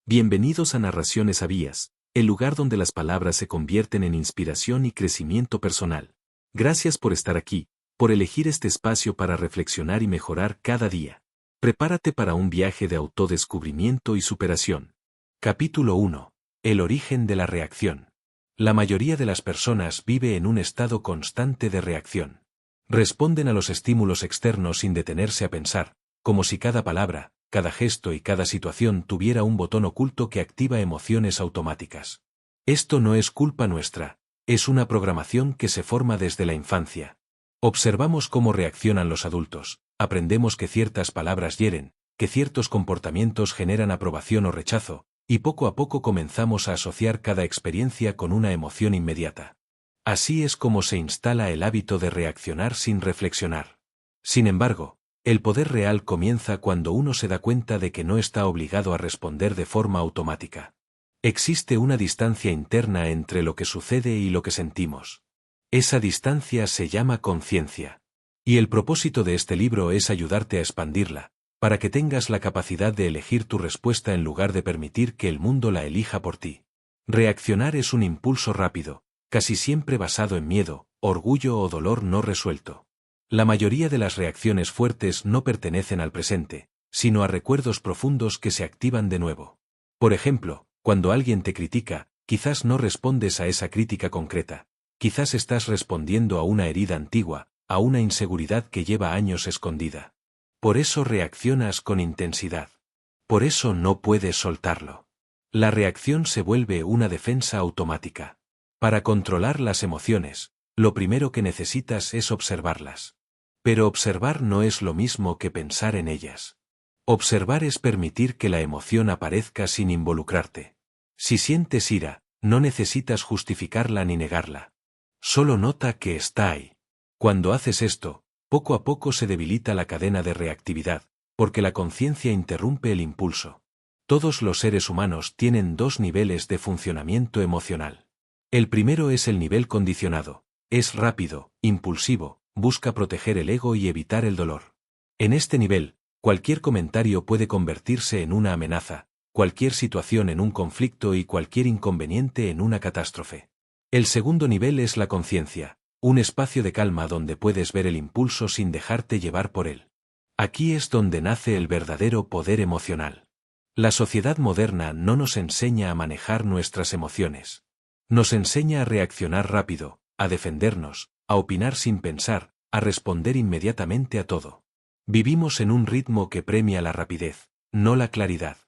Bienvenidos a Narraciones Sabías, el lugar donde las palabras se convierten en inspiración y crecimiento personal. Gracias por estar aquí, por elegir este espacio para reflexionar y mejorar cada día. Prepárate para un viaje de autodescubrimiento y superación. Capítulo 1. El origen de la reacción. La mayoría de las personas vive en un estado constante de reacción. Responden a los estímulos externos sin detenerse a pensar, como si cada palabra, cada gesto y cada situación tuviera un botón oculto que activa emociones automáticas. Esto no es culpa nuestra, es una programación que se forma desde la infancia. Observamos cómo reaccionan los adultos, aprendemos que ciertas palabras hieren, que ciertos comportamientos generan aprobación o rechazo, y poco a poco comenzamos a asociar cada experiencia con una emoción inmediata. Así es como se instala el hábito de reaccionar sin reflexionar. Sin embargo, el poder real comienza cuando uno se da cuenta de que no está obligado a responder de forma automática. Existe una distancia interna entre lo que sucede y lo que sentimos. Esa distancia se llama conciencia. Y el propósito de este libro es ayudarte a expandirla, para que tengas la capacidad de elegir tu respuesta en lugar de permitir que el mundo la elija por ti. Reaccionar es un impulso rápido, casi siempre basado en miedo, orgullo o dolor no resuelto. La mayoría de las reacciones fuertes no pertenecen al presente, sino a recuerdos profundos que se activan de nuevo. Por ejemplo, cuando alguien te critica, quizás no respondes a esa crítica concreta, quizás estás respondiendo a una herida antigua, a una inseguridad que lleva años escondida. Por eso reaccionas con intensidad. Por eso no puedes soltarlo. La reacción se vuelve una defensa automática. Para controlar las emociones, lo primero que necesitas es observarlas. Pero observar no es lo mismo que pensar en ellas. Observar es permitir que la emoción aparezca sin involucrarte. Si sientes ira, no necesitas justificarla ni negarla. Solo nota que está ahí. Cuando haces esto, poco a poco se debilita la cadena de reactividad, porque la conciencia interrumpe el impulso. Todos los seres humanos tienen dos niveles de funcionamiento emocional. El primero es el nivel condicionado. Es rápido, impulsivo, busca proteger el ego y evitar el dolor. En este nivel, cualquier comentario puede convertirse en una amenaza, cualquier situación en un conflicto y cualquier inconveniente en una catástrofe. El segundo nivel es la conciencia, un espacio de calma donde puedes ver el impulso sin dejarte llevar por él. Aquí es donde nace el verdadero poder emocional. La sociedad moderna no nos enseña a manejar nuestras emociones. Nos enseña a reaccionar rápido, a defendernos, a opinar sin pensar, a responder inmediatamente a todo. Vivimos en un ritmo que premia la rapidez, no la claridad.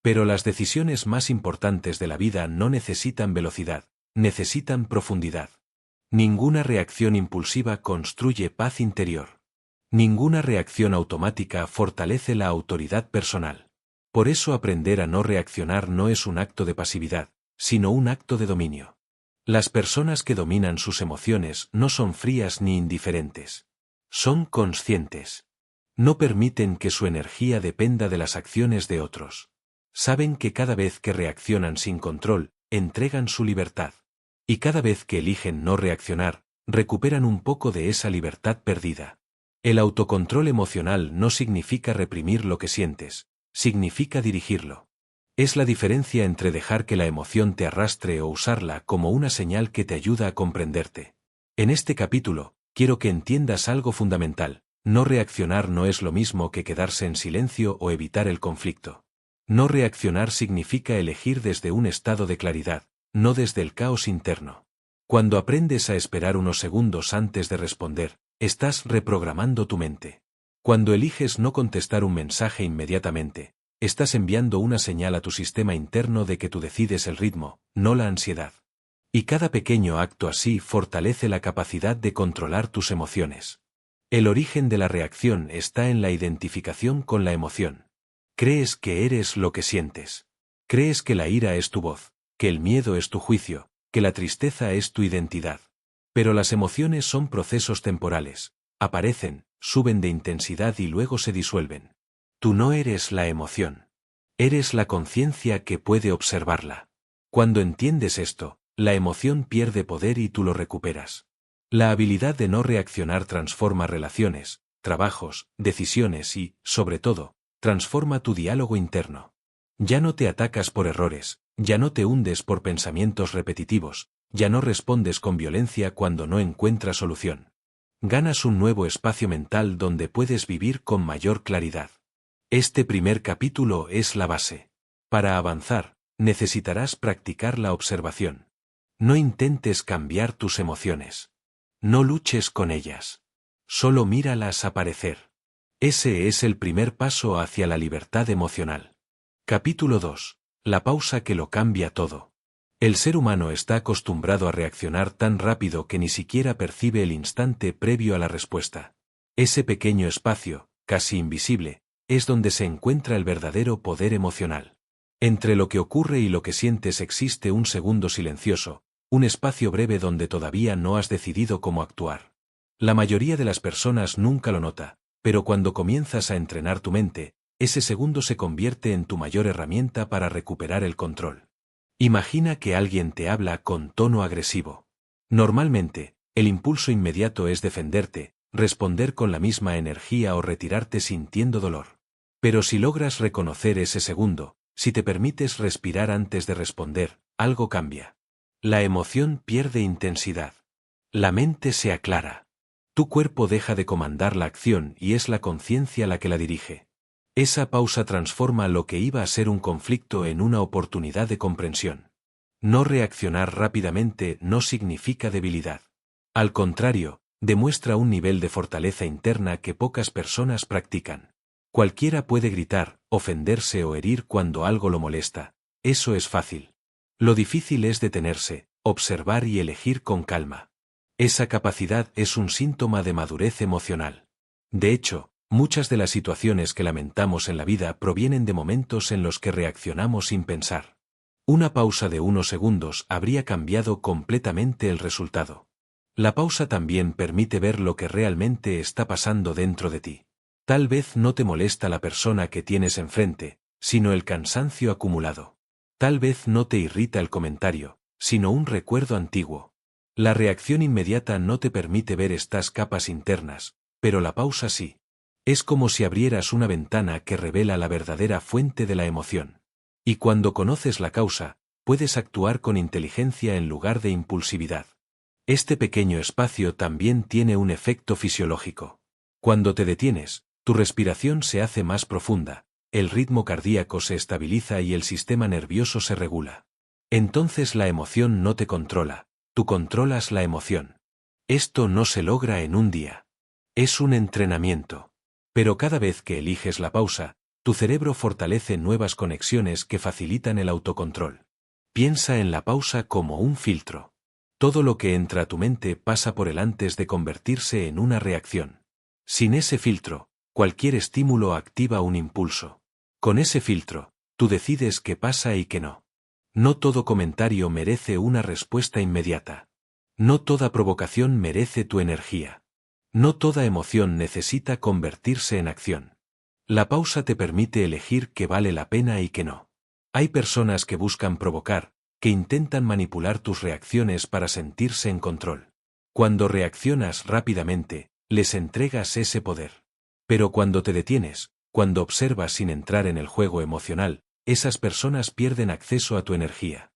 Pero las decisiones más importantes de la vida no necesitan velocidad, necesitan profundidad. Ninguna reacción impulsiva construye paz interior. Ninguna reacción automática fortalece la autoridad personal. Por eso aprender a no reaccionar no es un acto de pasividad, sino un acto de dominio. Las personas que dominan sus emociones no son frías ni indiferentes. Son conscientes. No permiten que su energía dependa de las acciones de otros. Saben que cada vez que reaccionan sin control, entregan su libertad. Y cada vez que eligen no reaccionar, recuperan un poco de esa libertad perdida. El autocontrol emocional no significa reprimir lo que sientes, significa dirigirlo. Es la diferencia entre dejar que la emoción te arrastre o usarla como una señal que te ayuda a comprenderte. En este capítulo, quiero que entiendas algo fundamental. No reaccionar no es lo mismo que quedarse en silencio o evitar el conflicto. No reaccionar significa elegir desde un estado de claridad, no desde el caos interno. Cuando aprendes a esperar unos segundos antes de responder, estás reprogramando tu mente. Cuando eliges no contestar un mensaje inmediatamente, estás enviando una señal a tu sistema interno de que tú decides el ritmo, no la ansiedad. Y cada pequeño acto así fortalece la capacidad de controlar tus emociones. El origen de la reacción está en la identificación con la emoción. Crees que eres lo que sientes. Crees que la ira es tu voz, que el miedo es tu juicio, que la tristeza es tu identidad. Pero las emociones son procesos temporales. Aparecen, suben de intensidad y luego se disuelven. Tú no eres la emoción. Eres la conciencia que puede observarla. Cuando entiendes esto, la emoción pierde poder y tú lo recuperas. La habilidad de no reaccionar transforma relaciones, trabajos, decisiones y, sobre todo, transforma tu diálogo interno. Ya no te atacas por errores, ya no te hundes por pensamientos repetitivos, ya no respondes con violencia cuando no encuentras solución. Ganas un nuevo espacio mental donde puedes vivir con mayor claridad. Este primer capítulo es la base. Para avanzar, necesitarás practicar la observación. No intentes cambiar tus emociones. No luches con ellas. Solo míralas aparecer. Ese es el primer paso hacia la libertad emocional. Capítulo 2. La pausa que lo cambia todo. El ser humano está acostumbrado a reaccionar tan rápido que ni siquiera percibe el instante previo a la respuesta. Ese pequeño espacio, casi invisible, es donde se encuentra el verdadero poder emocional. Entre lo que ocurre y lo que sientes existe un segundo silencioso, un espacio breve donde todavía no has decidido cómo actuar. La mayoría de las personas nunca lo nota, pero cuando comienzas a entrenar tu mente, ese segundo se convierte en tu mayor herramienta para recuperar el control. Imagina que alguien te habla con tono agresivo. Normalmente, el impulso inmediato es defenderte, responder con la misma energía o retirarte sintiendo dolor. Pero si logras reconocer ese segundo, si te permites respirar antes de responder, algo cambia. La emoción pierde intensidad. La mente se aclara. Tu cuerpo deja de comandar la acción y es la conciencia la que la dirige. Esa pausa transforma lo que iba a ser un conflicto en una oportunidad de comprensión. No reaccionar rápidamente no significa debilidad. Al contrario, demuestra un nivel de fortaleza interna que pocas personas practican. Cualquiera puede gritar, ofenderse o herir cuando algo lo molesta. Eso es fácil. Lo difícil es detenerse, observar y elegir con calma. Esa capacidad es un síntoma de madurez emocional. De hecho, muchas de las situaciones que lamentamos en la vida provienen de momentos en los que reaccionamos sin pensar. Una pausa de unos segundos habría cambiado completamente el resultado. La pausa también permite ver lo que realmente está pasando dentro de ti. Tal vez no te molesta la persona que tienes enfrente, sino el cansancio acumulado. Tal vez no te irrita el comentario, sino un recuerdo antiguo. La reacción inmediata no te permite ver estas capas internas, pero la pausa sí. Es como si abrieras una ventana que revela la verdadera fuente de la emoción. Y cuando conoces la causa, puedes actuar con inteligencia en lugar de impulsividad. Este pequeño espacio también tiene un efecto fisiológico. Cuando te detienes, tu respiración se hace más profunda, el ritmo cardíaco se estabiliza y el sistema nervioso se regula. Entonces la emoción no te controla, tú controlas la emoción. Esto no se logra en un día. Es un entrenamiento. Pero cada vez que eliges la pausa, tu cerebro fortalece nuevas conexiones que facilitan el autocontrol. Piensa en la pausa como un filtro. Todo lo que entra a tu mente pasa por él antes de convertirse en una reacción. Sin ese filtro, cualquier estímulo activa un impulso. Con ese filtro, tú decides qué pasa y qué no. No todo comentario merece una respuesta inmediata. No toda provocación merece tu energía. No toda emoción necesita convertirse en acción. La pausa te permite elegir qué vale la pena y qué no. Hay personas que buscan provocar, que intentan manipular tus reacciones para sentirse en control. Cuando reaccionas rápidamente, les entregas ese poder. Pero cuando te detienes, cuando observas sin entrar en el juego emocional, esas personas pierden acceso a tu energía.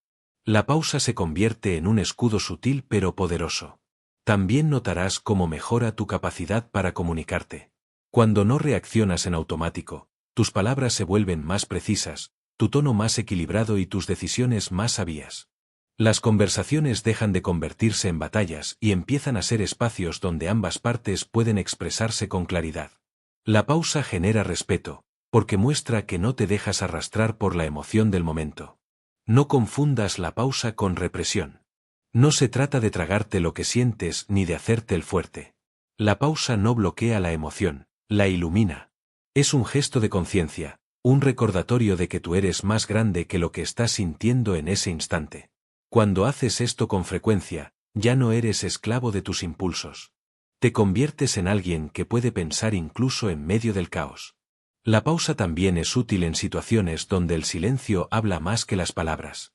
La pausa se convierte en un escudo sutil pero poderoso. También notarás cómo mejora tu capacidad para comunicarte. Cuando no reaccionas en automático, tus palabras se vuelven más precisas, tu tono más equilibrado y tus decisiones más sabias. Las conversaciones dejan de convertirse en batallas y empiezan a ser espacios donde ambas partes pueden expresarse con claridad. La pausa genera respeto, porque muestra que no te dejas arrastrar por la emoción del momento. No confundas la pausa con represión. No se trata de tragarte lo que sientes ni de hacerte el fuerte. La pausa no bloquea la emoción, la ilumina. Es un gesto de conciencia, un recordatorio de que tú eres más grande que lo que estás sintiendo en ese instante. Cuando haces esto con frecuencia, ya no eres esclavo de tus impulsos. Te conviertes en alguien que puede pensar incluso en medio del caos. La pausa también es útil en situaciones donde el silencio habla más que las palabras.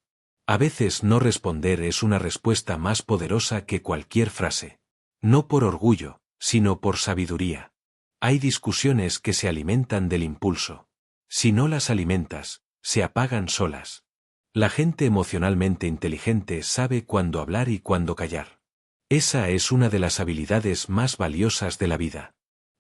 A veces no responder es una respuesta más poderosa que cualquier frase. No por orgullo, sino por sabiduría. Hay discusiones que se alimentan del impulso. Si no las alimentas, se apagan solas. La gente emocionalmente inteligente sabe cuándo hablar y cuándo callar. Esa es una de las habilidades más valiosas de la vida.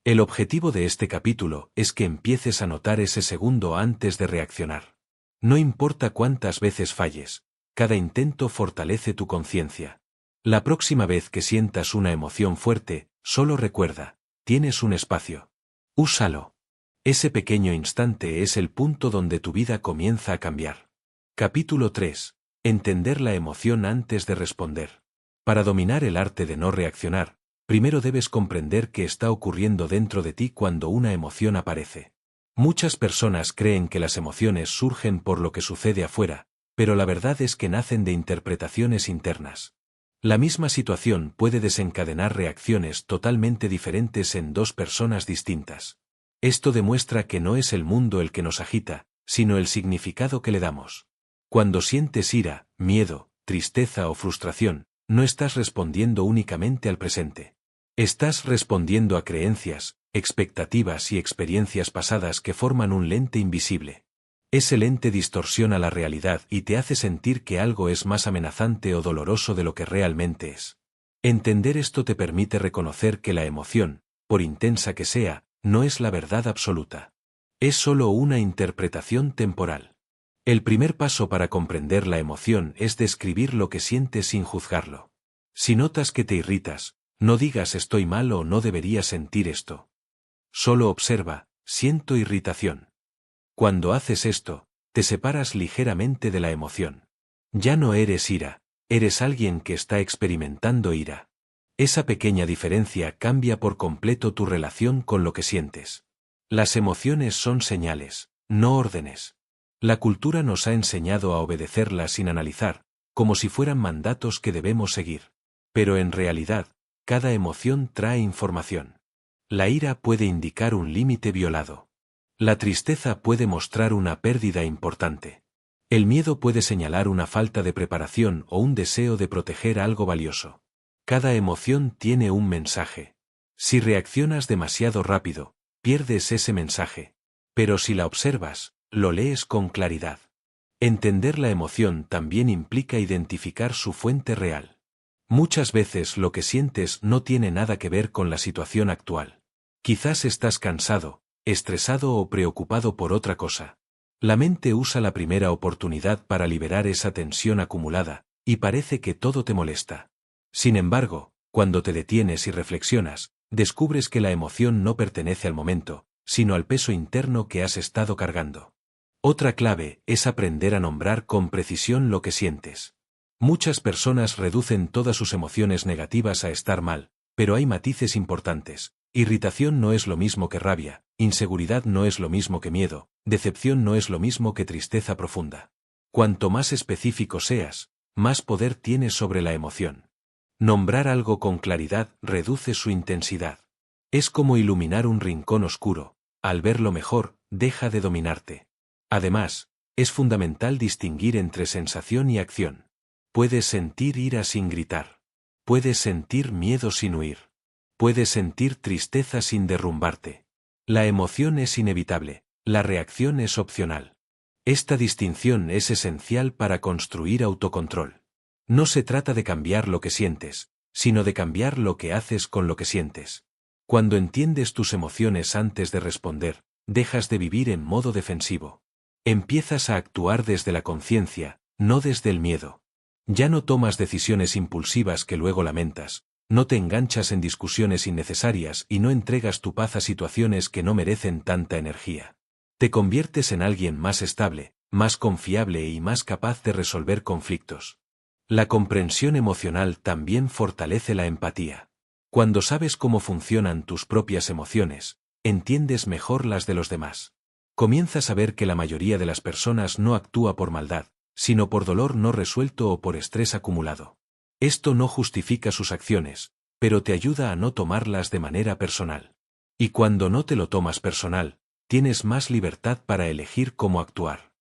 El objetivo de este capítulo es que empieces a notar ese segundo antes de reaccionar. No importa cuántas veces falles, cada intento fortalece tu conciencia. La próxima vez que sientas una emoción fuerte, solo recuerda, tienes un espacio. Úsalo. Ese pequeño instante es el punto donde tu vida comienza a cambiar. Capítulo 3. Entender la emoción antes de responder. Para dominar el arte de no reaccionar, primero debes comprender qué está ocurriendo dentro de ti cuando una emoción aparece. Muchas personas creen que las emociones surgen por lo que sucede afuera, pero la verdad es que nacen de interpretaciones internas. La misma situación puede desencadenar reacciones totalmente diferentes en dos personas distintas. Esto demuestra que no es el mundo el que nos agita, sino el significado que le damos. Cuando sientes ira, miedo, tristeza o frustración, no estás respondiendo únicamente al presente. Estás respondiendo a creencias, expectativas y experiencias pasadas que forman un lente invisible. Ese lente distorsiona la realidad y te hace sentir que algo es más amenazante o doloroso de lo que realmente es. Entender esto te permite reconocer que la emoción, por intensa que sea, no es la verdad absoluta. Es solo una interpretación temporal. El primer paso para comprender la emoción es describir lo que sientes sin juzgarlo. Si notas que te irritas, no digas estoy mal o no debería sentir esto. Solo observa, siento irritación. Cuando haces esto, te separas ligeramente de la emoción. Ya no eres ira, eres alguien que está experimentando ira. Esa pequeña diferencia cambia por completo tu relación con lo que sientes. Las emociones son señales, no órdenes. La cultura nos ha enseñado a obedecerlas sin analizar, como si fueran mandatos que debemos seguir. Pero en realidad, cada emoción trae información. La ira puede indicar un límite violado. La tristeza puede mostrar una pérdida importante. El miedo puede señalar una falta de preparación o un deseo de proteger algo valioso. Cada emoción tiene un mensaje. Si reaccionas demasiado rápido, pierdes ese mensaje. Pero si la observas, lo lees con claridad. Entender la emoción también implica identificar su fuente real. Muchas veces lo que sientes no tiene nada que ver con la situación actual. Quizás estás cansado, estresado o preocupado por otra cosa. La mente usa la primera oportunidad para liberar esa tensión acumulada, y parece que todo te molesta. Sin embargo, cuando te detienes y reflexionas, descubres que la emoción no pertenece al momento, sino al peso interno que has estado cargando. Otra clave es aprender a nombrar con precisión lo que sientes. Muchas personas reducen todas sus emociones negativas a estar mal, pero hay matices importantes. Irritación no es lo mismo que rabia, inseguridad no es lo mismo que miedo, decepción no es lo mismo que tristeza profunda. Cuanto más específico seas, más poder tienes sobre la emoción. Nombrar algo con claridad reduce su intensidad. Es como iluminar un rincón oscuro, al verlo mejor, deja de dominarte. Además, es fundamental distinguir entre sensación y acción. Puedes sentir ira sin gritar. Puedes sentir miedo sin huir. Puedes sentir tristeza sin derrumbarte. La emoción es inevitable, la reacción es opcional. Esta distinción es esencial para construir autocontrol. No se trata de cambiar lo que sientes, sino de cambiar lo que haces con lo que sientes. Cuando entiendes tus emociones antes de responder, dejas de vivir en modo defensivo. Empiezas a actuar desde la conciencia, no desde el miedo. Ya no tomas decisiones impulsivas que luego lamentas, no te enganchas en discusiones innecesarias y no entregas tu paz a situaciones que no merecen tanta energía. Te conviertes en alguien más estable, más confiable y más capaz de resolver conflictos. La comprensión emocional también fortalece la empatía. Cuando sabes cómo funcionan tus propias emociones, entiendes mejor las de los demás. Comienzas a ver que la mayoría de las personas no actúa por maldad, sino por dolor no resuelto o por estrés acumulado. Esto no justifica sus acciones, pero te ayuda a no tomarlas de manera personal. Y cuando no te lo tomas personal, tienes más libertad para elegir cómo actuar.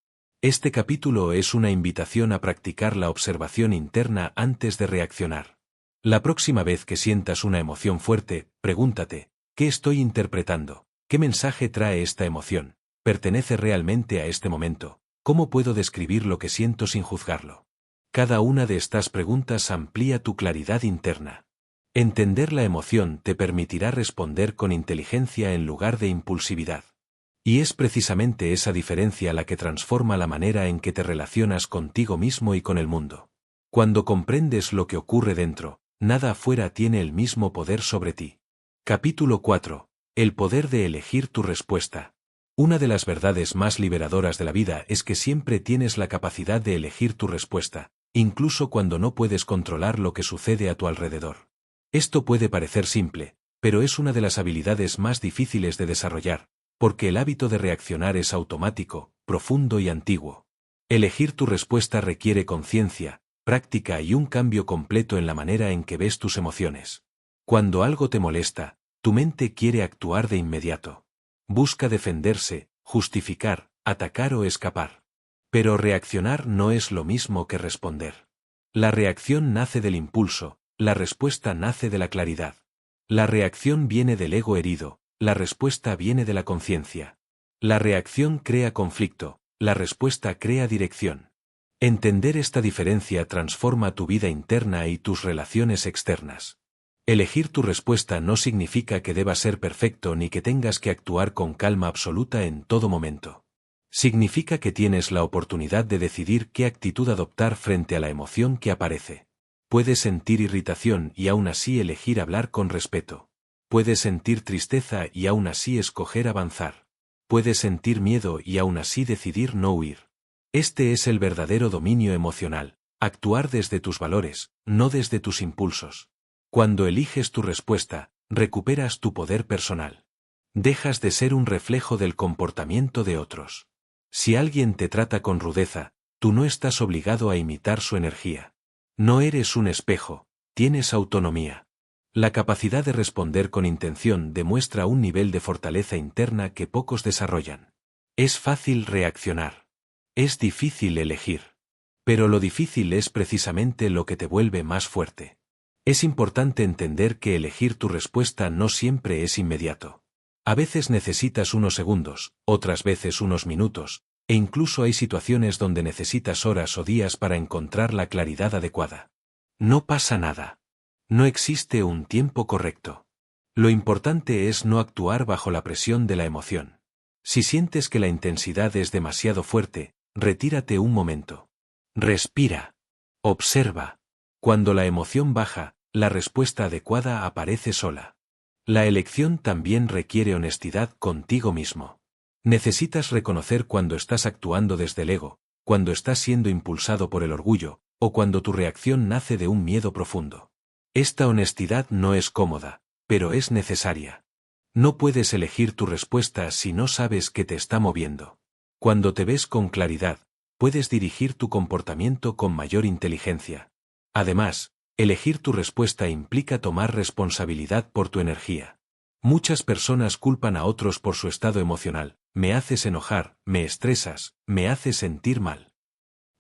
Este capítulo es una invitación a practicar la observación interna antes de reaccionar. La próxima vez que sientas una emoción fuerte, pregúntate, ¿qué estoy interpretando? ¿Qué mensaje trae esta emoción? ¿Pertenece realmente a este momento? ¿Cómo puedo describir lo que siento sin juzgarlo? Cada una de estas preguntas amplía tu claridad interna. Entender la emoción te permitirá responder con inteligencia en lugar de impulsividad. Y es precisamente esa diferencia la que transforma la manera en que te relacionas contigo mismo y con el mundo. Cuando comprendes lo que ocurre dentro, nada afuera tiene el mismo poder sobre ti. Capítulo 4. El poder de elegir tu respuesta. Una de las verdades más liberadoras de la vida es que siempre tienes la capacidad de elegir tu respuesta, incluso cuando no puedes controlar lo que sucede a tu alrededor. Esto puede parecer simple, pero es una de las habilidades más difíciles de desarrollar, porque el hábito de reaccionar es automático, profundo y antiguo. Elegir tu respuesta requiere conciencia, práctica y un cambio completo en la manera en que ves tus emociones. Cuando algo te molesta, tu mente quiere actuar de inmediato. Busca defenderse, justificar, atacar o escapar. Pero reaccionar no es lo mismo que responder. La reacción nace del impulso, la respuesta nace de la claridad. La reacción viene del ego herido, la respuesta viene de la conciencia. La reacción crea conflicto, la respuesta crea dirección. Entender esta diferencia transforma tu vida interna y tus relaciones externas. Elegir tu respuesta no significa que debas ser perfecto ni que tengas que actuar con calma absoluta en todo momento. Significa que tienes la oportunidad de decidir qué actitud adoptar frente a la emoción que aparece. Puedes sentir irritación y aún así elegir hablar con respeto. Puedes sentir tristeza y aún así escoger avanzar. Puedes sentir miedo y aún así decidir no huir. Este es el verdadero dominio emocional, actuar desde tus valores, no desde tus impulsos. Cuando eliges tu respuesta, recuperas tu poder personal. Dejas de ser un reflejo del comportamiento de otros. Si alguien te trata con rudeza, tú no estás obligado a imitar su energía. No eres un espejo, tienes autonomía. La capacidad de responder con intención demuestra un nivel de fortaleza interna que pocos desarrollan. Es fácil reaccionar. Es difícil elegir. Pero lo difícil es precisamente lo que te vuelve más fuerte. Es importante entender que elegir tu respuesta no siempre es inmediato. A veces necesitas unos segundos, otras veces unos minutos, e incluso hay situaciones donde necesitas horas o días para encontrar la claridad adecuada. No pasa nada. No existe un tiempo correcto. Lo importante es no actuar bajo la presión de la emoción. Si sientes que la intensidad es demasiado fuerte, retírate un momento. Respira. Observa. Cuando la emoción baja, la respuesta adecuada aparece sola. La elección también requiere honestidad contigo mismo. Necesitas reconocer cuando estás actuando desde el ego, cuando estás siendo impulsado por el orgullo, o cuando tu reacción nace de un miedo profundo. Esta honestidad no es cómoda, pero es necesaria. No puedes elegir tu respuesta si no sabes qué te está moviendo. Cuando te ves con claridad, puedes dirigir tu comportamiento con mayor inteligencia. Además, elegir tu respuesta implica tomar responsabilidad por tu energía. Muchas personas culpan a otros por su estado emocional. Me haces enojar, me estresas, me haces sentir mal.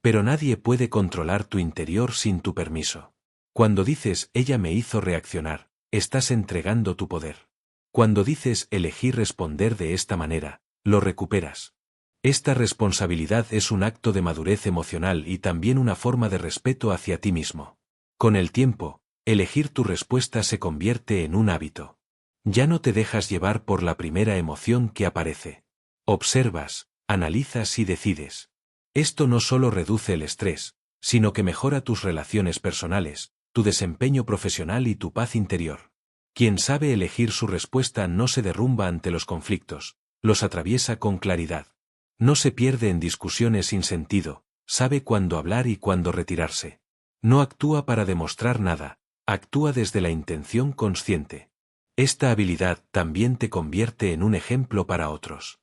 Pero nadie puede controlar tu interior sin tu permiso. Cuando dices ella me hizo reaccionar, estás entregando tu poder. Cuando dices elegí responder de esta manera, lo recuperas. Esta responsabilidad es un acto de madurez emocional y también una forma de respeto hacia ti mismo. Con el tiempo, elegir tu respuesta se convierte en un hábito. Ya no te dejas llevar por la primera emoción que aparece. Observas, analizas y decides. Esto no solo reduce el estrés, sino que mejora tus relaciones personales, tu desempeño profesional y tu paz interior. Quien sabe elegir su respuesta no se derrumba ante los conflictos, los atraviesa con claridad. No se pierde en discusiones sin sentido, sabe cuándo hablar y cuándo retirarse. No actúa para demostrar nada, actúa desde la intención consciente. Esta habilidad también te convierte en un ejemplo para otros.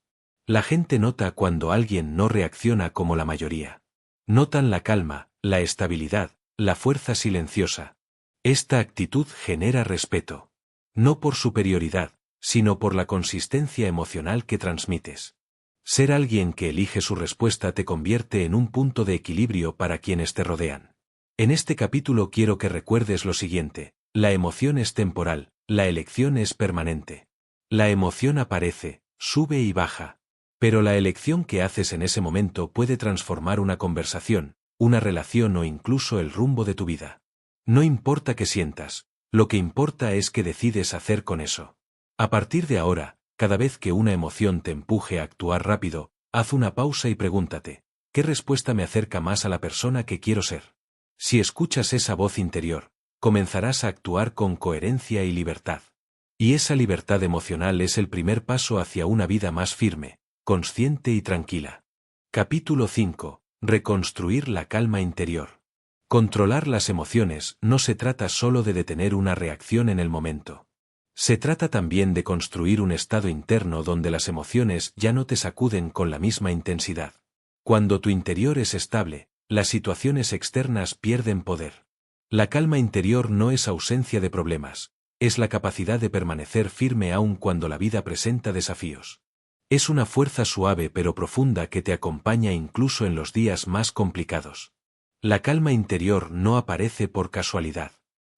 La gente nota cuando alguien no reacciona como la mayoría. Notan la calma, la estabilidad, la fuerza silenciosa. Esta actitud genera respeto. No por superioridad, sino por la consistencia emocional que transmites. Ser alguien que elige su respuesta te convierte en un punto de equilibrio para quienes te rodean. En este capítulo quiero que recuerdes lo siguiente: la emoción es temporal, la elección es permanente. La emoción aparece, sube y baja. Pero la elección que haces en ese momento puede transformar una conversación, una relación o incluso el rumbo de tu vida. No importa qué sientas, lo que importa es qué decides hacer con eso. A partir de ahora, cada vez que una emoción te empuje a actuar rápido, haz una pausa y pregúntate, ¿qué respuesta me acerca más a la persona que quiero ser? Si escuchas esa voz interior, comenzarás a actuar con coherencia y libertad. Y esa libertad emocional es el primer paso hacia una vida más firme, consciente y tranquila. Capítulo 5. Reconstruir la calma interior. Controlar las emociones no se trata solo de detener una reacción en el momento. Se trata también de construir un estado interno donde las emociones ya no te sacuden con la misma intensidad. Cuando tu interior es estable, las situaciones externas pierden poder. La calma interior no es ausencia de problemas, es la capacidad de permanecer firme aun cuando la vida presenta desafíos. Es una fuerza suave pero profunda que te acompaña incluso en los días más complicados. La calma interior no aparece por casualidad.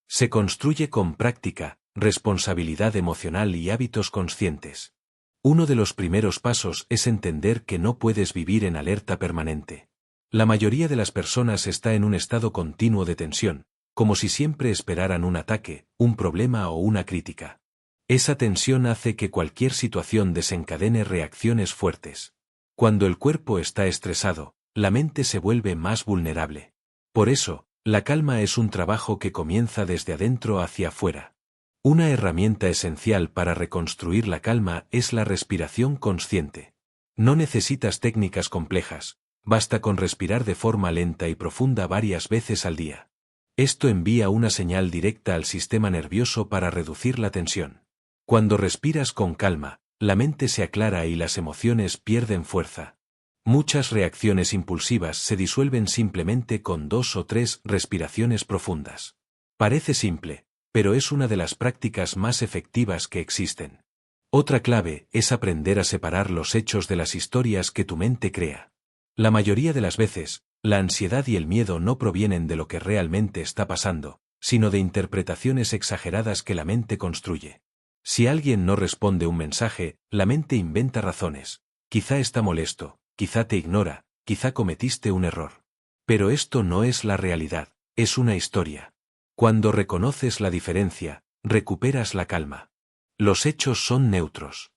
Se construye con práctica, responsabilidad emocional y hábitos conscientes. Uno de los primeros pasos es entender que no puedes vivir en alerta permanente. La mayoría de las personas está en un estado continuo de tensión, como si siempre esperaran un ataque, un problema o una crítica. Esa tensión hace que cualquier situación desencadene reacciones fuertes. Cuando el cuerpo está estresado, la mente se vuelve más vulnerable. Por eso, la calma es un trabajo que comienza desde adentro hacia afuera. Una herramienta esencial para reconstruir la calma es la respiración consciente. No necesitas técnicas complejas, basta con respirar de forma lenta y profunda varias veces al día. Esto envía una señal directa al sistema nervioso para reducir la tensión. Cuando respiras con calma, la mente se aclara y las emociones pierden fuerza. Muchas reacciones impulsivas se disuelven simplemente con 2 o 3 respiraciones profundas. Parece simple, pero es una de las prácticas más efectivas que existen. Otra clave es aprender a separar los hechos de las historias que tu mente crea. La mayoría de las veces, la ansiedad y el miedo no provienen de lo que realmente está pasando, sino de interpretaciones exageradas que la mente construye. Si alguien no responde un mensaje, la mente inventa razones. Quizá está molesto, quizá te ignora, quizá cometiste un error. Pero esto no es la realidad, es una historia. Cuando reconoces la diferencia, recuperas la calma. Los hechos son neutros.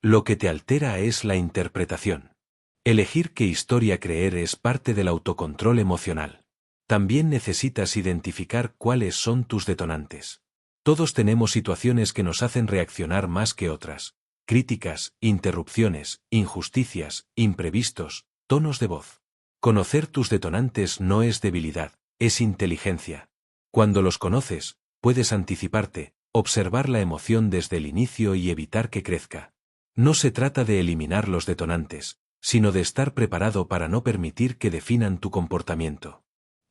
Lo que te altera es la interpretación. Elegir qué historia creer es parte del autocontrol emocional. También necesitas identificar cuáles son tus detonantes. Todos tenemos situaciones que nos hacen reaccionar más que otras. Críticas, interrupciones, injusticias, imprevistos, tonos de voz. Conocer tus detonantes no es debilidad, es inteligencia. Cuando los conoces, puedes anticiparte, observar la emoción desde el inicio y evitar que crezca. No se trata de eliminar los detonantes, sino de estar preparado para no permitir que definan tu comportamiento.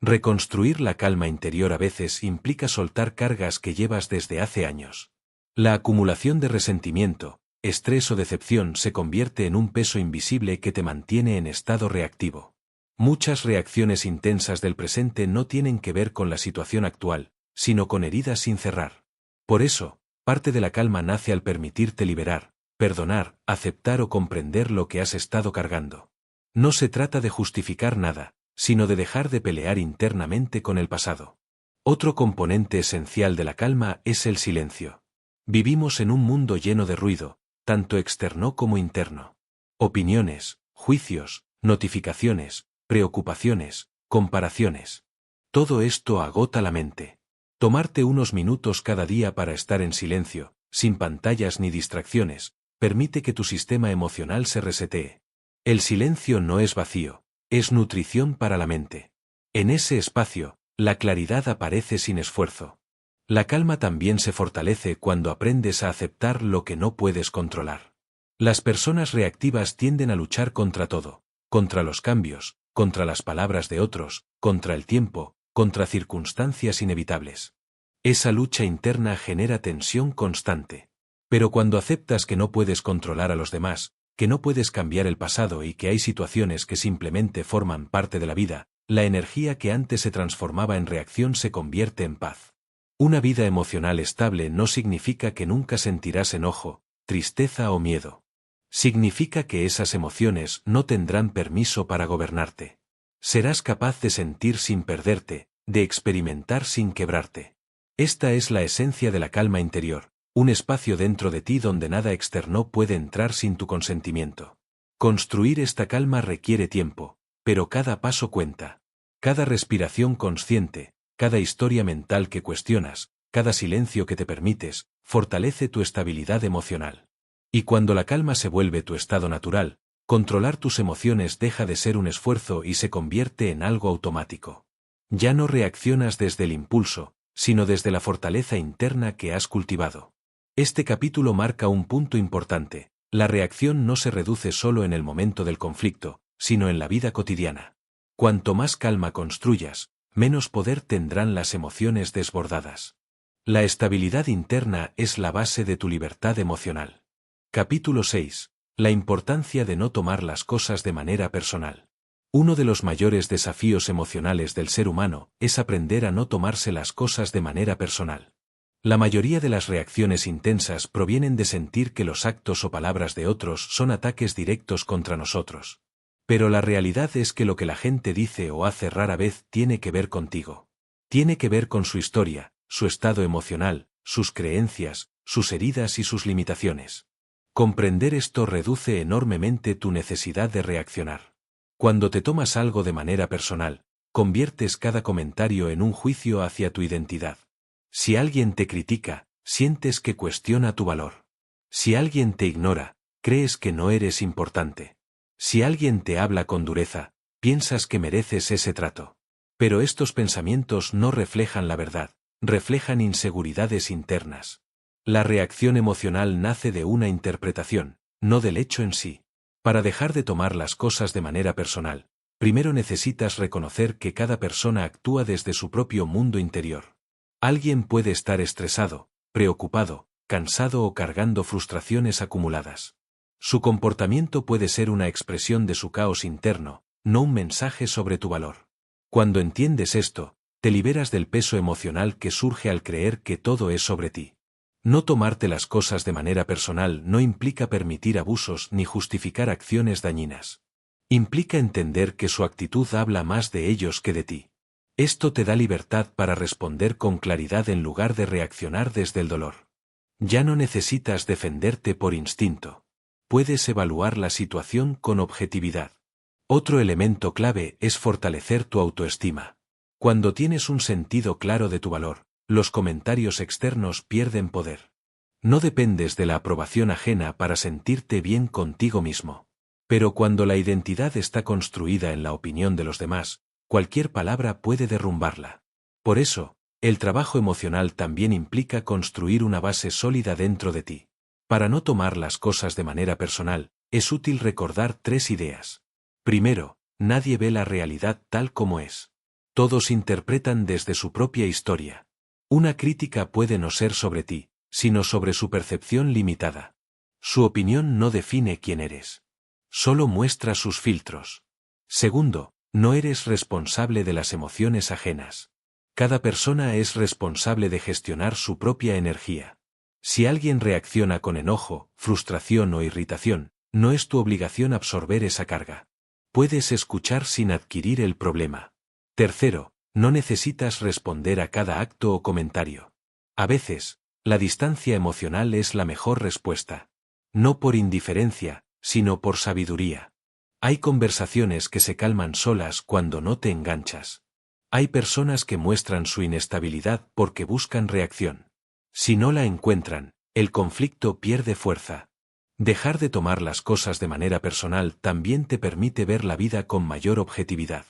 Reconstruir la calma interior a veces implica soltar cargas que llevas desde hace años. La acumulación de resentimiento, estrés o decepción se convierte en un peso invisible que te mantiene en estado reactivo. Muchas reacciones intensas del presente no tienen que ver con la situación actual, sino con heridas sin cerrar. Por eso, parte de la calma nace al permitirte liberar, perdonar, aceptar o comprender lo que has estado cargando. No se trata de justificar nada, sino de dejar de pelear internamente con el pasado. Otro componente esencial de la calma es el silencio. Vivimos en un mundo lleno de ruido, tanto externo como interno. Opiniones, juicios, notificaciones, preocupaciones, comparaciones. Todo esto agota la mente. Tomarte unos minutos cada día para estar en silencio, sin pantallas ni distracciones, permite que tu sistema emocional se resetee. El silencio no es vacío, es nutrición para la mente. En ese espacio, la claridad aparece sin esfuerzo. La calma también se fortalece cuando aprendes a aceptar lo que no puedes controlar. Las personas reactivas tienden a luchar contra todo, contra los cambios, contra las palabras de otros, contra el tiempo, contra circunstancias inevitables. Esa lucha interna genera tensión constante. Pero cuando aceptas que no puedes controlar a los demás, que no puedes cambiar el pasado y que hay situaciones que simplemente forman parte de la vida, la energía que antes se transformaba en reacción se convierte en paz. Una vida emocional estable no significa que nunca sentirás enojo, tristeza o miedo. Significa que esas emociones no tendrán permiso para gobernarte. Serás capaz de sentir sin perderte, de experimentar sin quebrarte. Esta es la esencia de la calma interior, un espacio dentro de ti donde nada externo puede entrar sin tu consentimiento. Construir esta calma requiere tiempo, pero cada paso cuenta. Cada respiración consciente, cada historia mental que cuestionas, cada silencio que te permites, fortalece tu estabilidad emocional. Y cuando la calma se vuelve tu estado natural, controlar tus emociones deja de ser un esfuerzo y se convierte en algo automático. Ya no reaccionas desde el impulso, sino desde la fortaleza interna que has cultivado. Este capítulo marca un punto importante: la reacción no se reduce solo en el momento del conflicto, sino en la vida cotidiana. Cuanto más calma construyas, menos poder tendrán las emociones desbordadas. La estabilidad interna es la base de tu libertad emocional. Capítulo 6. La importancia de no tomar las cosas de manera personal. Uno de los mayores desafíos emocionales del ser humano es aprender a no tomarse las cosas de manera personal. La mayoría de las reacciones intensas provienen de sentir que los actos o palabras de otros son ataques directos contra nosotros. Pero la realidad es que lo que la gente dice o hace rara vez tiene que ver contigo. Tiene que ver con su historia, su estado emocional, sus creencias, sus heridas y sus limitaciones. Comprender esto reduce enormemente tu necesidad de reaccionar. Cuando te tomas algo de manera personal, conviertes cada comentario en un juicio hacia tu identidad. Si alguien te critica, sientes que cuestiona tu valor. Si alguien te ignora, crees que no eres importante. Si alguien te habla con dureza, piensas que mereces ese trato. Pero estos pensamientos no reflejan la verdad, reflejan inseguridades internas. La reacción emocional nace de una interpretación, no del hecho en sí. Para dejar de tomar las cosas de manera personal, primero necesitas reconocer que cada persona actúa desde su propio mundo interior. Alguien puede estar estresado, preocupado, cansado o cargando frustraciones acumuladas. Su comportamiento puede ser una expresión de su caos interno, no un mensaje sobre tu valor. Cuando entiendes esto, te liberas del peso emocional que surge al creer que todo es sobre ti. No tomarte las cosas de manera personal no implica permitir abusos ni justificar acciones dañinas. Implica entender que su actitud habla más de ellos que de ti. Esto te da libertad para responder con claridad en lugar de reaccionar desde el dolor. Ya no necesitas defenderte por instinto. Puedes evaluar la situación con objetividad. Otro elemento clave es fortalecer tu autoestima. Cuando tienes un sentido claro de tu valor, los comentarios externos pierden poder. No dependes de la aprobación ajena para sentirte bien contigo mismo. Pero cuando la identidad está construida en la opinión de los demás, cualquier palabra puede derrumbarla. Por eso, el trabajo emocional también implica construir una base sólida dentro de ti. Para no tomar las cosas de manera personal, es útil recordar 3 ideas. Primero, nadie ve la realidad tal como es. Todos interpretan desde su propia historia. Una crítica puede no ser sobre ti, sino sobre su percepción limitada. Su opinión no define quién eres. Solo muestra sus filtros. Segundo, no eres responsable de las emociones ajenas. Cada persona es responsable de gestionar su propia energía. Si alguien reacciona con enojo, frustración o irritación, no es tu obligación absorber esa carga. Puedes escuchar sin adquirir el problema. Tercero, no necesitas responder a cada acto o comentario. A veces, la distancia emocional es la mejor respuesta. No por indiferencia, sino por sabiduría. Hay conversaciones que se calman solas cuando no te enganchas. Hay personas que muestran su inestabilidad porque buscan reacción. Si no la encuentran, el conflicto pierde fuerza. Dejar de tomar las cosas de manera personal también te permite ver la vida con mayor objetividad.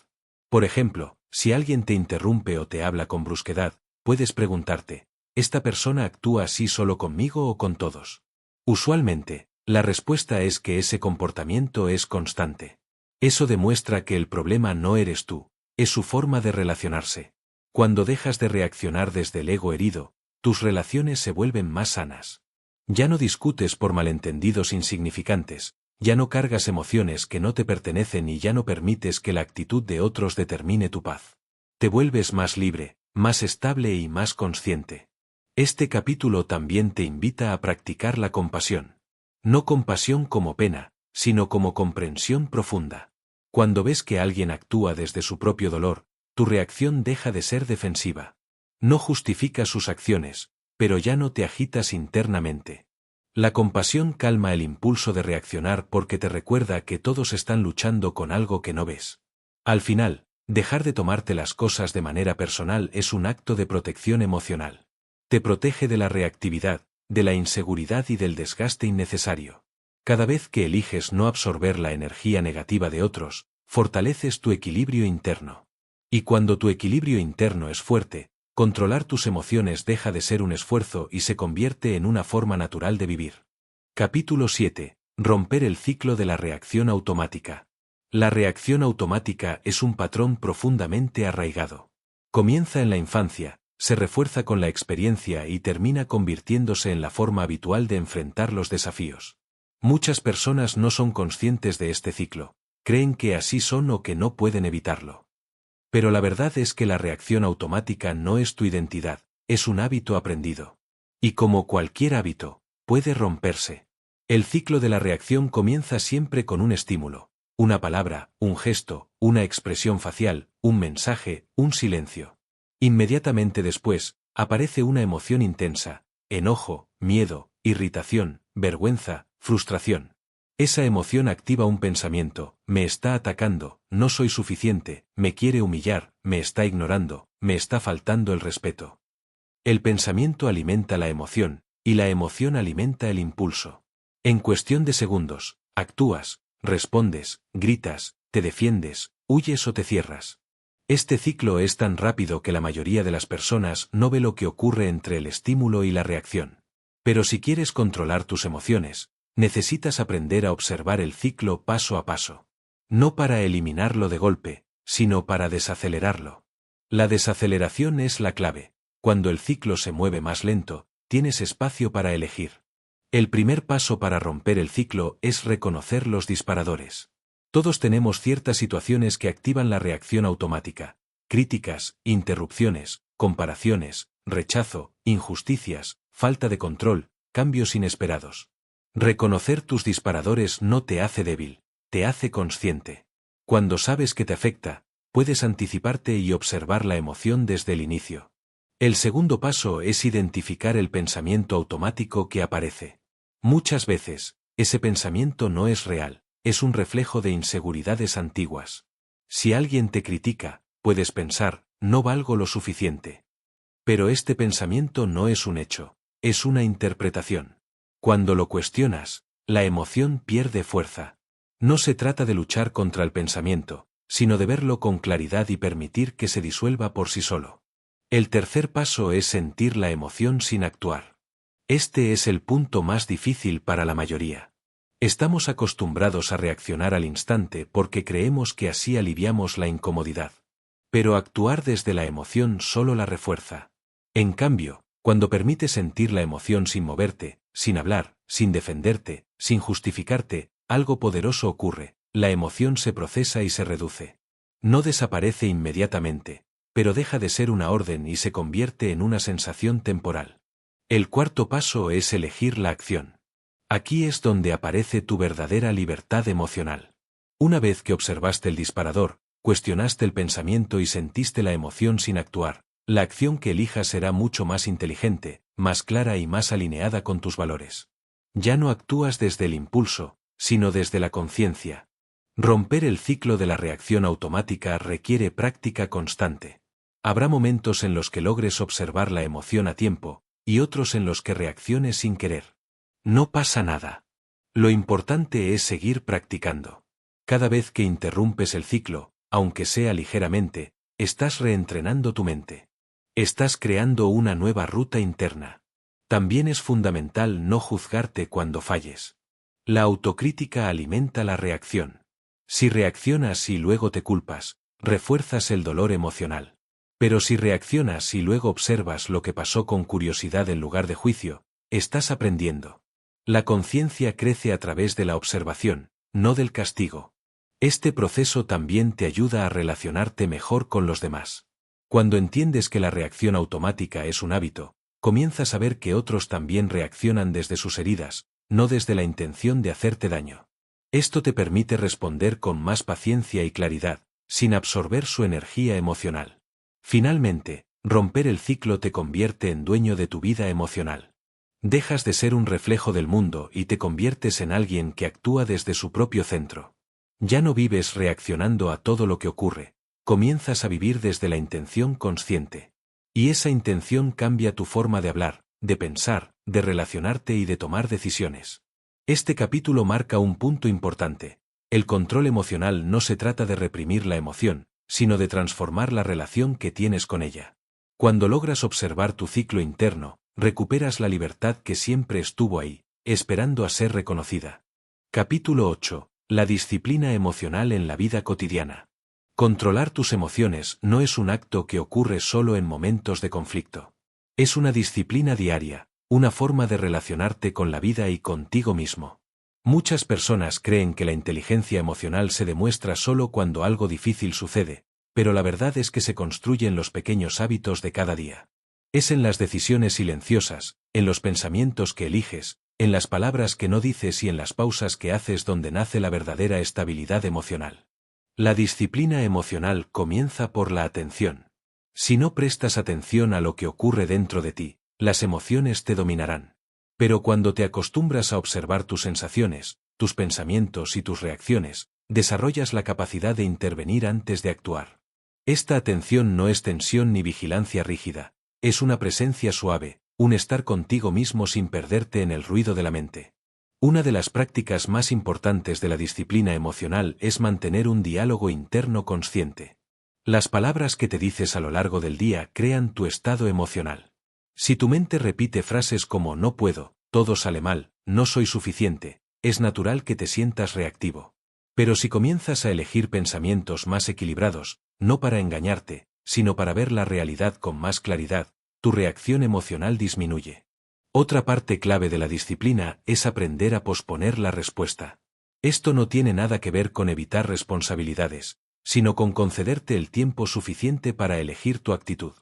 Por ejemplo, si alguien te interrumpe o te habla con brusquedad, puedes preguntarte, ¿esta persona actúa así solo conmigo o con todos? Usualmente, la respuesta es que ese comportamiento es constante. Eso demuestra que el problema no eres tú, es su forma de relacionarse. Cuando dejas de reaccionar desde el ego herido, tus relaciones se vuelven más sanas. Ya no discutes por malentendidos insignificantes, ya no cargas emociones que no te pertenecen y ya no permites que la actitud de otros determine tu paz. Te vuelves más libre, más estable y más consciente. Este capítulo también te invita a practicar la compasión. No compasión como pena, sino como comprensión profunda. Cuando ves que alguien actúa desde su propio dolor, tu reacción deja de ser defensiva. No justificas sus acciones, pero ya no te agitas internamente. La compasión calma el impulso de reaccionar porque te recuerda que todos están luchando con algo que no ves. Al final, dejar de tomarte las cosas de manera personal es un acto de protección emocional. Te protege de la reactividad, de la inseguridad y del desgaste innecesario. Cada vez que eliges no absorber la energía negativa de otros, fortaleces tu equilibrio interno. Y cuando tu equilibrio interno es fuerte, controlar tus emociones deja de ser un esfuerzo y se convierte en una forma natural de vivir. Capítulo 7. Romper el ciclo de la reacción automática. La reacción automática es un patrón profundamente arraigado. Comienza en la infancia, se refuerza con la experiencia y termina convirtiéndose en la forma habitual de enfrentar los desafíos. Muchas personas no son conscientes de este ciclo, creen que así son o que no pueden evitarlo. Pero la verdad es que la reacción automática no es tu identidad, es un hábito aprendido. Y como cualquier hábito, puede romperse. El ciclo de la reacción comienza siempre con un estímulo, una palabra, un gesto, una expresión facial, un mensaje, un silencio. Inmediatamente después, aparece una emoción intensa, enojo, miedo, irritación, vergüenza, frustración. Esa emoción activa un pensamiento, me está atacando, no soy suficiente, me quiere humillar, me está ignorando, me está faltando el respeto. El pensamiento alimenta la emoción, y la emoción alimenta el impulso. En cuestión de segundos, actúas, respondes, gritas, te defiendes, huyes o te cierras. Este ciclo es tan rápido que la mayoría de las personas no ve lo que ocurre entre el estímulo y la reacción. Pero si quieres controlar tus emociones, necesitas aprender a observar el ciclo paso a paso. No para eliminarlo de golpe, sino para desacelerarlo. La desaceleración es la clave. Cuando el ciclo se mueve más lento, tienes espacio para elegir. El primer paso para romper el ciclo es reconocer los disparadores. Todos tenemos ciertas situaciones que activan la reacción automática. Críticas, interrupciones, comparaciones, rechazo, injusticias, falta de control, cambios inesperados. Reconocer tus disparadores no te hace débil, te hace consciente. Cuando sabes que te afecta, puedes anticiparte y observar la emoción desde el inicio. El segundo paso es identificar el pensamiento automático que aparece. Muchas veces, ese pensamiento no es real, es un reflejo de inseguridades antiguas. Si alguien te critica, puedes pensar, no valgo lo suficiente. Pero este pensamiento no es un hecho, es una interpretación. Cuando lo cuestionas, la emoción pierde fuerza. No se trata de luchar contra el pensamiento, sino de verlo con claridad y permitir que se disuelva por sí solo. El tercer paso es sentir la emoción sin actuar. Este es el punto más difícil para la mayoría. Estamos acostumbrados a reaccionar al instante porque creemos que así aliviamos la incomodidad. Pero actuar desde la emoción solo la refuerza. En cambio, cuando permites sentir la emoción sin moverte, sin hablar, sin defenderte, sin justificarte, algo poderoso ocurre, la emoción se procesa y se reduce. No desaparece inmediatamente, pero deja de ser una orden y se convierte en una sensación temporal. El cuarto paso es elegir la acción. Aquí es donde aparece tu verdadera libertad emocional. Una vez que observaste el disparador, cuestionaste el pensamiento y sentiste la emoción sin actuar, la acción que elijas será mucho más inteligente, más clara y más alineada con tus valores. Ya no actúas desde el impulso, sino desde la conciencia. Romper el ciclo de la reacción automática requiere práctica constante. Habrá momentos en los que logres observar la emoción a tiempo, y otros en los que reacciones sin querer. No pasa nada. Lo importante es seguir practicando. Cada vez que interrumpes el ciclo, aunque sea ligeramente, estás reentrenando tu mente. Estás creando una nueva ruta interna. También es fundamental no juzgarte cuando falles. La autocrítica alimenta la reacción. Si reaccionas y luego te culpas, refuerzas el dolor emocional. Pero si reaccionas y luego observas lo que pasó con curiosidad en lugar de juicio, estás aprendiendo. La conciencia crece a través de la observación, no del castigo. Este proceso también te ayuda a relacionarte mejor con los demás. Cuando entiendes que la reacción automática es un hábito, comienzas a ver que otros también reaccionan desde sus heridas, no desde la intención de hacerte daño. Esto te permite responder con más paciencia y claridad, sin absorber su energía emocional. Finalmente, romper el ciclo te convierte en dueño de tu vida emocional. Dejas de ser un reflejo del mundo y te conviertes en alguien que actúa desde su propio centro. Ya no vives reaccionando a todo lo que ocurre, comienzas a vivir desde la intención consciente. Y esa intención cambia tu forma de hablar, de pensar, de relacionarte y de tomar decisiones. Este capítulo marca un punto importante. El control emocional no se trata de reprimir la emoción, sino de transformar la relación que tienes con ella. Cuando logras observar tu ciclo interno, recuperas la libertad que siempre estuvo ahí, esperando a ser reconocida. Capítulo 8. La disciplina emocional en la vida cotidiana. Controlar tus emociones no es un acto que ocurre solo en momentos de conflicto. Es una disciplina diaria, una forma de relacionarte con la vida y contigo mismo. Muchas personas creen que la inteligencia emocional se demuestra solo cuando algo difícil sucede, pero la verdad es que se construye en los pequeños hábitos de cada día. Es en las decisiones silenciosas, en los pensamientos que eliges, en las palabras que no dices y en las pausas que haces donde nace la verdadera estabilidad emocional. La disciplina emocional comienza por la atención. Si no prestas atención a lo que ocurre dentro de ti, las emociones te dominarán. Pero cuando te acostumbras a observar tus sensaciones, tus pensamientos y tus reacciones, desarrollas la capacidad de intervenir antes de actuar. Esta atención no es tensión ni vigilancia rígida, es una presencia suave, un estar contigo mismo sin perderte en el ruido de la mente. Una de las prácticas más importantes de la disciplina emocional es mantener un diálogo interno consciente. Las palabras que te dices a lo largo del día crean tu estado emocional. Si tu mente repite frases como no puedo, todo sale mal, no soy suficiente, es natural que te sientas reactivo. Pero si comienzas a elegir pensamientos más equilibrados, no para engañarte, sino para ver la realidad con más claridad, tu reacción emocional disminuye. Otra parte clave de la disciplina es aprender a posponer la respuesta. Esto no tiene nada que ver con evitar responsabilidades, sino con concederte el tiempo suficiente para elegir tu actitud.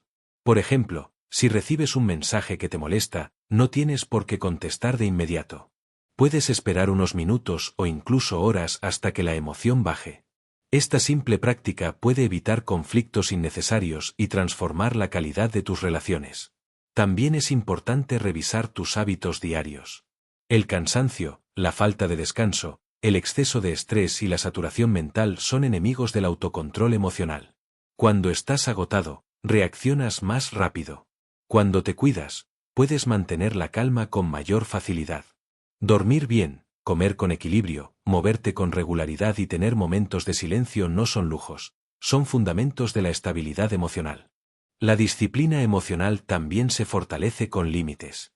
Por ejemplo, si recibes un mensaje que te molesta, no tienes por qué contestar de inmediato. Puedes esperar unos minutos o incluso horas hasta que la emoción baje. Esta simple práctica puede evitar conflictos innecesarios y transformar la calidad de tus relaciones. También es importante revisar tus hábitos diarios. El cansancio, la falta de descanso, el exceso de estrés y la saturación mental son enemigos del autocontrol emocional. Cuando estás agotado, reaccionas más rápido. Cuando te cuidas, puedes mantener la calma con mayor facilidad. Dormir bien, comer con equilibrio, moverte con regularidad y tener momentos de silencio no son lujos, son fundamentos de la estabilidad emocional. La disciplina emocional también se fortalece con límites.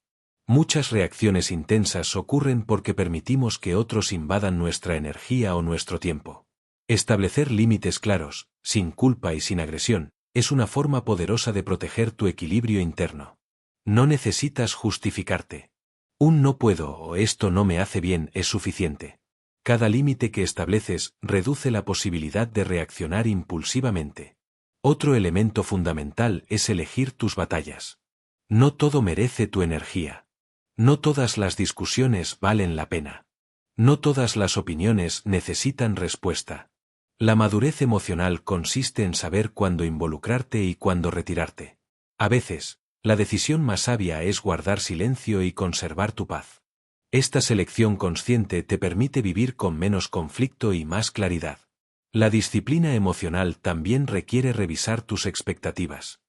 Muchas reacciones intensas ocurren porque permitimos que otros invadan nuestra energía o nuestro tiempo. Establecer límites claros, sin culpa y sin agresión, es una forma poderosa de proteger tu equilibrio interno. No necesitas justificarte. Un no puedo o esto no me hace bien es suficiente. Cada límite que estableces reduce la posibilidad de reaccionar impulsivamente. Otro elemento fundamental es elegir tus batallas. No todo merece tu energía. No todas las discusiones valen la pena. No todas las opiniones necesitan respuesta. La madurez emocional consiste en saber cuándo involucrarte y cuándo retirarte. A veces, la decisión más sabia es guardar silencio y conservar tu paz. Esta selección consciente te permite vivir con menos conflicto y más claridad. La disciplina emocional también requiere revisar tus expectativas.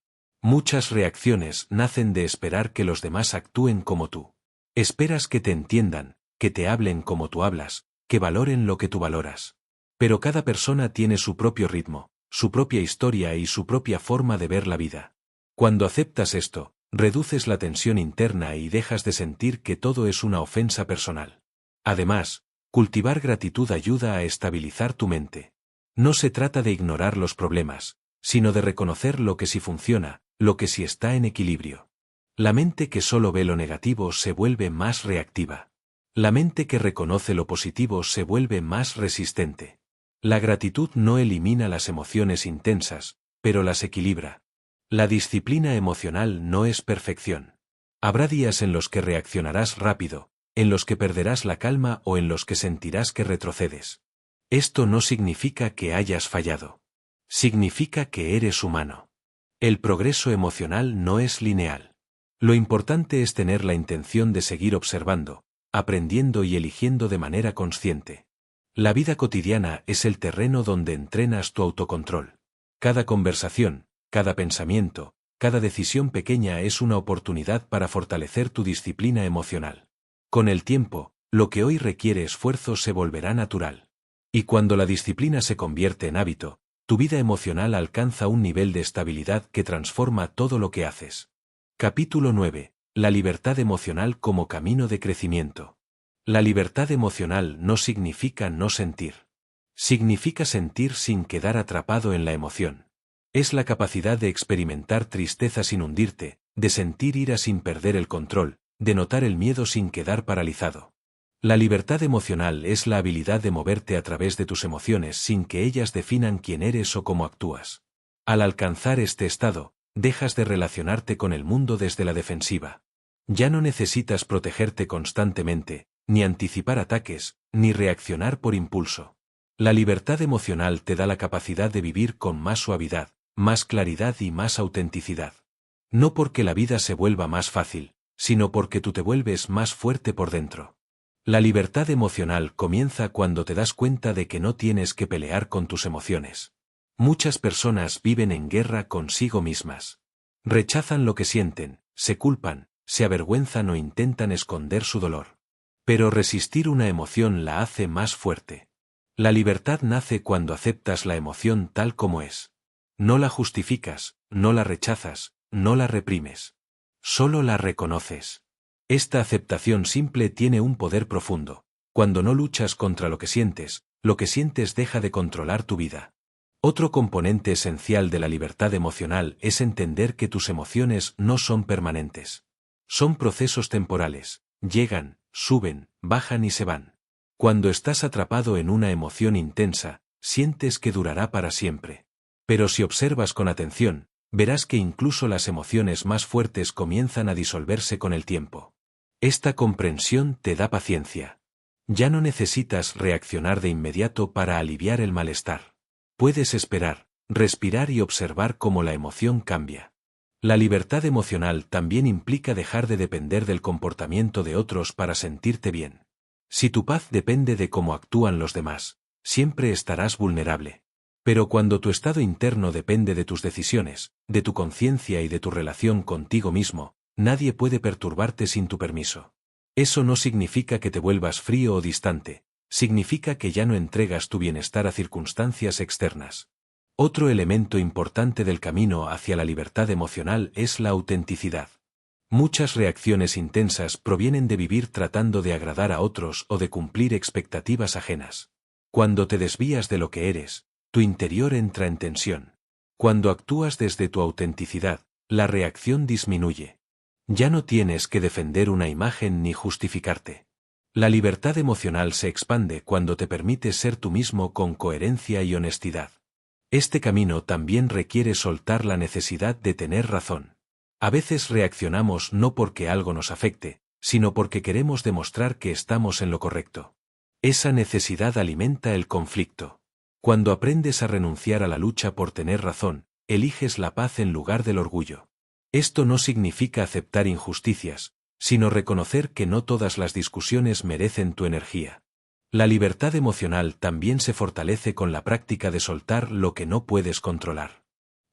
Muchas reacciones nacen de esperar que los demás actúen como tú. Esperas que te entiendan, que te hablen como tú hablas, que valoren lo que tú valoras. Pero cada persona tiene su propio ritmo, su propia historia y su propia forma de ver la vida. Cuando aceptas esto, reduces la tensión interna y dejas de sentir que todo es una ofensa personal. Además, cultivar gratitud ayuda a estabilizar tu mente. No se trata de ignorar los problemas, sino de reconocer lo que sí funciona, lo que sí está en equilibrio. La mente que solo ve lo negativo se vuelve más reactiva. La mente que reconoce lo positivo se vuelve más resistente. La gratitud no elimina las emociones intensas, pero las equilibra. La disciplina emocional no es perfección. Habrá días en los que reaccionarás rápido, en los que perderás la calma o en los que sentirás que retrocedes. Esto no significa que hayas fallado. Significa que eres humano. El progreso emocional no es lineal. Lo importante es tener la intención de seguir observando, aprendiendo y eligiendo de manera consciente. La vida cotidiana es el terreno donde entrenas tu autocontrol. Cada conversación, cada pensamiento, cada decisión pequeña es una oportunidad para fortalecer tu disciplina emocional. Con el tiempo, lo que hoy requiere esfuerzo se volverá natural. Y cuando la disciplina se convierte en hábito, tu vida emocional alcanza un nivel de estabilidad que transforma todo lo que haces. Capítulo 9. La libertad emocional como camino de crecimiento. La libertad emocional no significa no sentir. Significa sentir sin quedar atrapado en la emoción. Es la capacidad de experimentar tristeza sin hundirte, de sentir ira sin perder el control, de notar el miedo sin quedar paralizado. La libertad emocional es la habilidad de moverte a través de tus emociones sin que ellas definan quién eres o cómo actúas. Al alcanzar este estado, dejas de relacionarte con el mundo desde la defensiva. Ya no necesitas protegerte constantemente, ni anticipar ataques, ni reaccionar por impulso. La libertad emocional te da la capacidad de vivir con más suavidad, más claridad y más autenticidad. No porque la vida se vuelva más fácil, sino porque tú te vuelves más fuerte por dentro. La libertad emocional comienza cuando te das cuenta de que no tienes que pelear con tus emociones. Muchas personas viven en guerra consigo mismas. Rechazan lo que sienten, se culpan, se avergüenzan o intentan esconder su dolor. Pero resistir una emoción la hace más fuerte. La libertad nace cuando aceptas la emoción tal como es. No la justificas, no la rechazas, no la reprimes. Solo la reconoces. Esta aceptación simple tiene un poder profundo. Cuando no luchas contra lo que sientes deja de controlar tu vida. Otro componente esencial de la libertad emocional es entender que tus emociones no son permanentes. Son procesos temporales, llegan, suben, bajan y se van. Cuando estás atrapado en una emoción intensa, sientes que durará para siempre. Pero si observas con atención, verás que incluso las emociones más fuertes comienzan a disolverse con el tiempo. Esta comprensión te da paciencia. Ya no necesitas reaccionar de inmediato para aliviar el malestar. Puedes esperar, respirar y observar cómo la emoción cambia. La libertad emocional también implica dejar de depender del comportamiento de otros para sentirte bien. Si tu paz depende de cómo actúan los demás, siempre estarás vulnerable. Pero cuando tu estado interno depende de tus decisiones, de tu conciencia y de tu relación contigo mismo, nadie puede perturbarte sin tu permiso. Eso no significa que te vuelvas frío o distante, significa que ya no entregas tu bienestar a circunstancias externas. Otro elemento importante del camino hacia la libertad emocional es la autenticidad. Muchas reacciones intensas provienen de vivir tratando de agradar a otros o de cumplir expectativas ajenas. Cuando te desvías de lo que eres, tu interior entra en tensión. Cuando actúas desde tu autenticidad, la reacción disminuye. Ya no tienes que defender una imagen ni justificarte. La libertad emocional se expande cuando te permites ser tú mismo con coherencia y honestidad. Este camino también requiere soltar la necesidad de tener razón. A veces reaccionamos no porque algo nos afecte, sino porque queremos demostrar que estamos en lo correcto. Esa necesidad alimenta el conflicto. Cuando aprendes a renunciar a la lucha por tener razón, eliges la paz en lugar del orgullo. Esto no significa aceptar injusticias, sino reconocer que no todas las discusiones merecen tu energía. La libertad emocional también se fortalece con la práctica de soltar lo que no puedes controlar.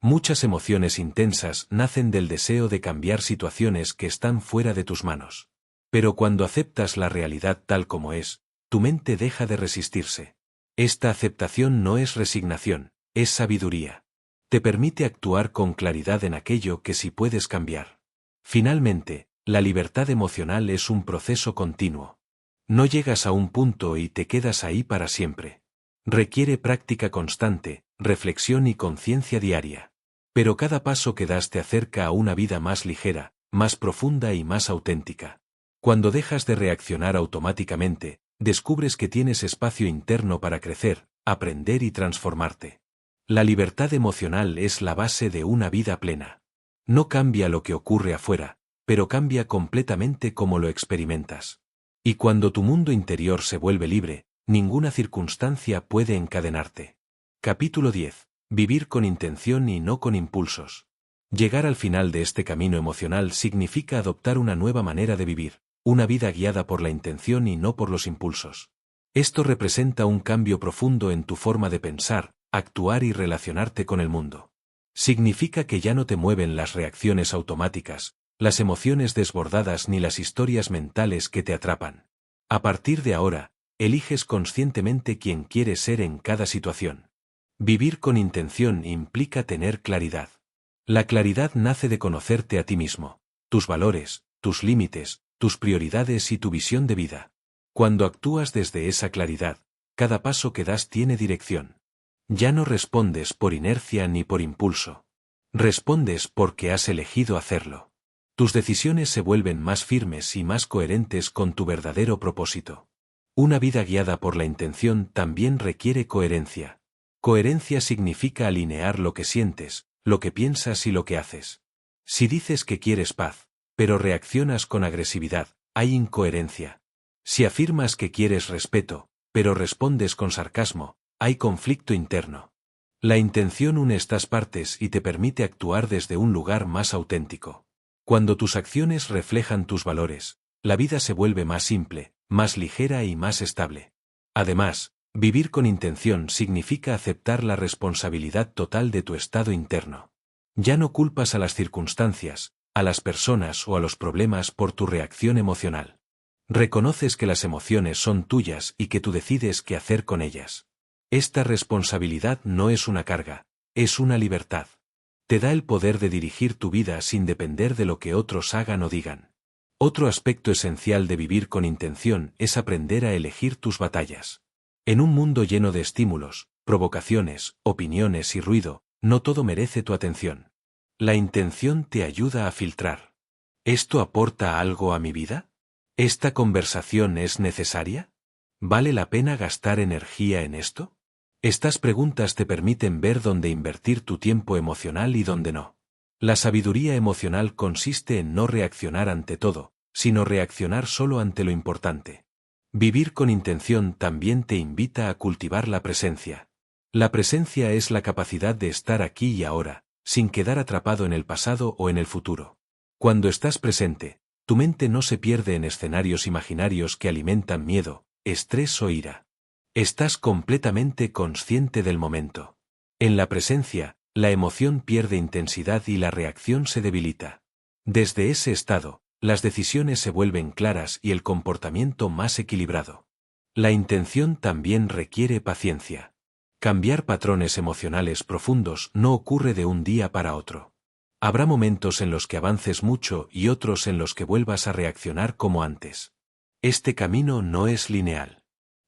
Muchas emociones intensas nacen del deseo de cambiar situaciones que están fuera de tus manos. Pero cuando aceptas la realidad tal como es, tu mente deja de resistirse. Esta aceptación no es resignación, es sabiduría. Te permite actuar con claridad en aquello que sí puedes cambiar. Finalmente, la libertad emocional es un proceso continuo. No llegas a un punto y te quedas ahí para siempre. Requiere práctica constante, reflexión y conciencia diaria. Pero cada paso que das te acerca a una vida más ligera, más profunda y más auténtica. Cuando dejas de reaccionar automáticamente, descubres que tienes espacio interno para crecer, aprender y transformarte. La libertad emocional es la base de una vida plena. No cambia lo que ocurre afuera, pero cambia completamente cómo lo experimentas. Y cuando tu mundo interior se vuelve libre, ninguna circunstancia puede encadenarte. Capítulo 10. Vivir con intención y no con impulsos. Llegar al final de este camino emocional significa adoptar una nueva manera de vivir, una vida guiada por la intención y no por los impulsos. Esto representa un cambio profundo en tu forma de pensar, actuar y relacionarte con el mundo. Significa que ya no te mueven las reacciones automáticas, las emociones desbordadas ni las historias mentales que te atrapan. A partir de ahora, eliges conscientemente quién quieres ser en cada situación. Vivir con intención implica tener claridad. La claridad nace de conocerte a ti mismo, tus valores, tus límites, tus prioridades y tu visión de vida. Cuando actúas desde esa claridad, cada paso que das tiene dirección. Ya no respondes por inercia ni por impulso. Respondes porque has elegido hacerlo. Tus decisiones se vuelven más firmes y más coherentes con tu verdadero propósito. Una vida guiada por la intención también requiere coherencia. Coherencia significa alinear lo que sientes, lo que piensas y lo que haces. Si dices que quieres paz, pero reaccionas con agresividad, hay incoherencia. Si afirmas que quieres respeto, pero respondes con sarcasmo, hay conflicto interno. La intención une estas partes y te permite actuar desde un lugar más auténtico. Cuando tus acciones reflejan tus valores, la vida se vuelve más simple, más ligera y más estable. Además, vivir con intención significa aceptar la responsabilidad total de tu estado interno. Ya no culpas a las circunstancias, a las personas o a los problemas por tu reacción emocional. Reconoces que las emociones son tuyas y que tú decides qué hacer con ellas. Esta responsabilidad no es una carga, es una libertad. Te da el poder de dirigir tu vida sin depender de lo que otros hagan o digan. Otro aspecto esencial de vivir con intención es aprender a elegir tus batallas. En un mundo lleno de estímulos, provocaciones, opiniones y ruido, no todo merece tu atención. La intención te ayuda a filtrar. ¿Esto aporta algo a mi vida? ¿Esta conversación es necesaria? ¿Vale la pena gastar energía en esto? Estas preguntas te permiten ver dónde invertir tu tiempo emocional y dónde no. La sabiduría emocional consiste en no reaccionar ante todo, sino reaccionar solo ante lo importante. Vivir con intención también te invita a cultivar la presencia. La presencia es la capacidad de estar aquí y ahora, sin quedar atrapado en el pasado o en el futuro. Cuando estás presente, tu mente no se pierde en escenarios imaginarios que alimentan miedo, estrés o ira. Estás completamente consciente del momento. En la presencia, la emoción pierde intensidad y la reacción se debilita. Desde ese estado, las decisiones se vuelven claras y el comportamiento más equilibrado. La intención también requiere paciencia. Cambiar patrones emocionales profundos no ocurre de un día para otro. Habrá momentos en los que avances mucho y otros en los que vuelvas a reaccionar como antes. Este camino no es lineal.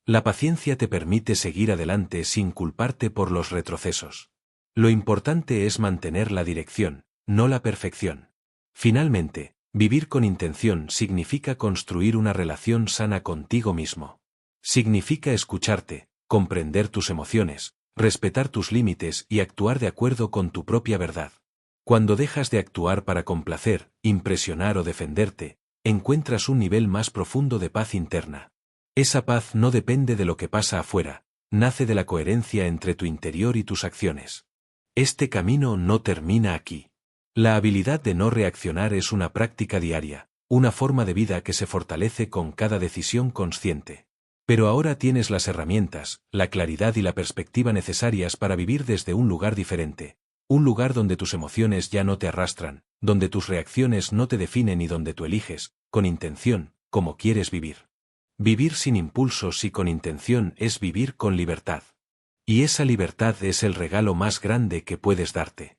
La paciencia te permite seguir adelante sin culparte por los retrocesos. Lo importante es mantener la dirección, no la perfección. Finalmente, vivir con intención significa construir una relación sana contigo mismo. Significa escucharte, comprender tus emociones, respetar tus límites y actuar de acuerdo con tu propia verdad. Cuando dejas de actuar para complacer, impresionar o defenderte, encuentras un nivel más profundo de paz interna. Esa paz no depende de lo que pasa afuera, nace de la coherencia entre tu interior y tus acciones. Este camino no termina aquí. La habilidad de no reaccionar es una práctica diaria, una forma de vida que se fortalece con cada decisión consciente. Pero ahora tienes las herramientas, la claridad y la perspectiva necesarias para vivir desde un lugar diferente. Un lugar donde tus emociones ya no te arrastran, donde tus reacciones no te definen y donde tú eliges, con intención, cómo quieres vivir. Vivir sin impulsos y con intención es vivir con libertad. Y esa libertad es el regalo más grande que puedes darte.